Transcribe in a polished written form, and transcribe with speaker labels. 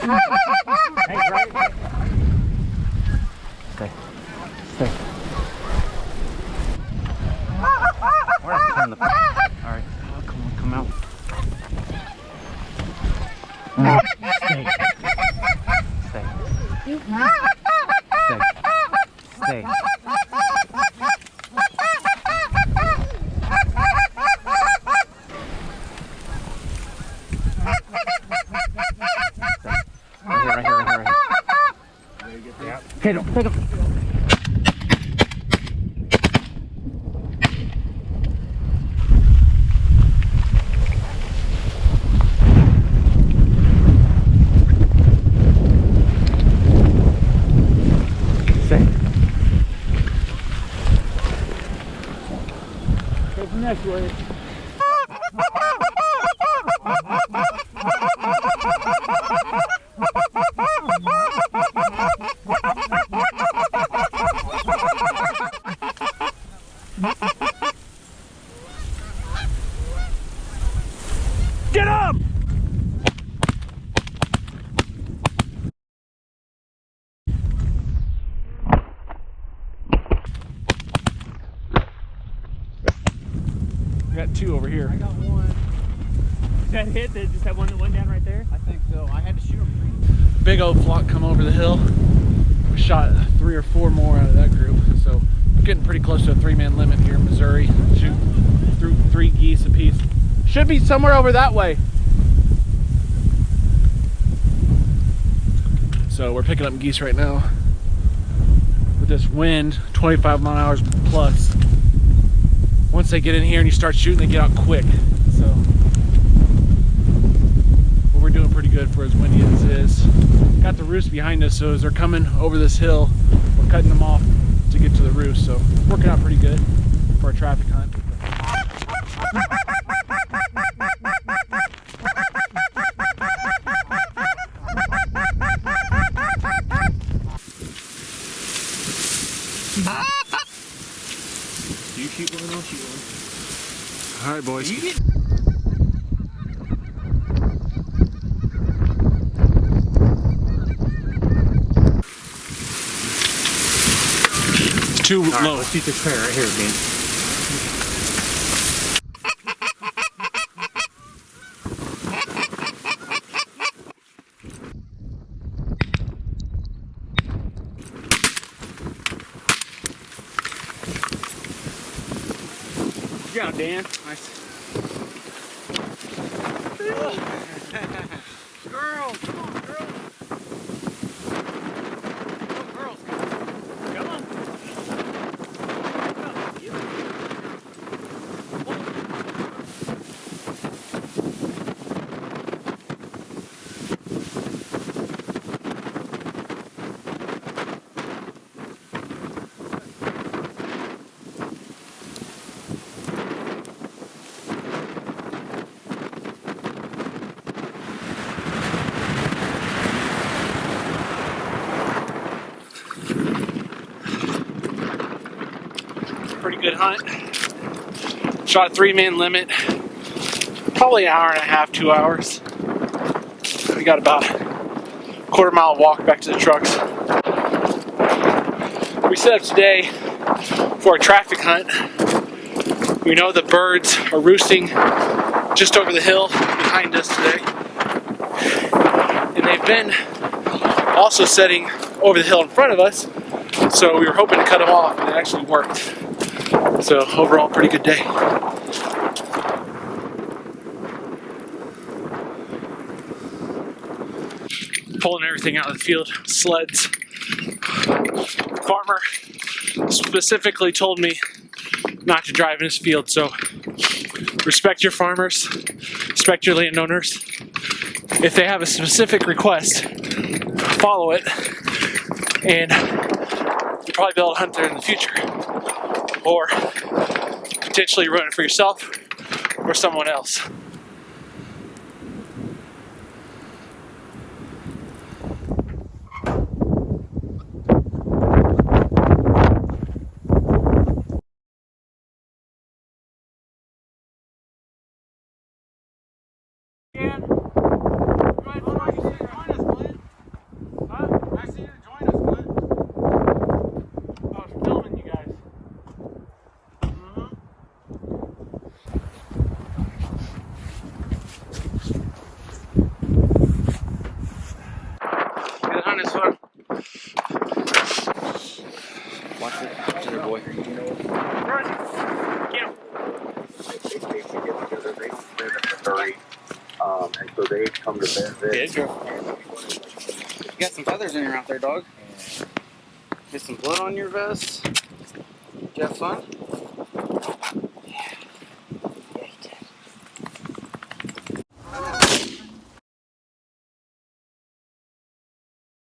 Speaker 1: Hey, right. Stay. Stay. We're gonna turn the. All right. Oh, come on, come out. Stay. Stay. Stay. Stay. Right here. Yep. Okay, don't pick up. Stay. Take the next way. Get him! We got two over here.
Speaker 2: I got one.
Speaker 3: Is that hit? Just that one that went down right there?
Speaker 2: I think so. I had to shoot him.
Speaker 4: Big old flock come over the hill. We shot 3 or 4 more out of that group, so we're getting pretty close to a 3-man limit here in Missouri. Shoot through 3 geese apiece. Should be somewhere over that way. So we're picking up geese right now with this wind, 25 mile/hour plus. Once they get in here and you start shooting, they get out quick. So well, we're doing pretty good for as windy as it is. Got the roost behind us, so as they're coming over this hill, we're cutting them off to get to the roost. So working out pretty good for a traffic hunt.
Speaker 3: You shoot one, I'll shoot one.
Speaker 4: All right, boys. It's too
Speaker 3: All right,
Speaker 4: low.
Speaker 3: let's shoot this pair right here, man. Good job, Dan. Nice.
Speaker 2: Girls, come on, girls. Come on, girls.
Speaker 3: Come on.
Speaker 4: Pretty good hunt. Shot a 3-man limit. Probably an hour and a half, 2 hours. We got about a quarter-mile walk back to the trucks. We set up today for a traffic hunt. We know the birds are roosting just over the hill behind us today. And they've been also setting over the hill in front of us. So we were hoping to cut them off, and it actually worked. So overall, pretty good day. Pulling everything out of the field, sleds. Farmer specifically told me not to drive in his field, so respect your farmers, respect your landowners. If they have a specific request, follow it, and you'll probably be able to hunt there in the future. Or potentially ruin it for yourself or someone else.
Speaker 2: Dan, go ahead and try to sit on us, Glenn.
Speaker 1: Watch it. Watch it, boy.
Speaker 3: Get him.
Speaker 5: They get together. They don't live in Missouri, and so they come to visit.
Speaker 1: You got some feathers in your mouth there, dog. Get some blood on your vest. Did you have fun?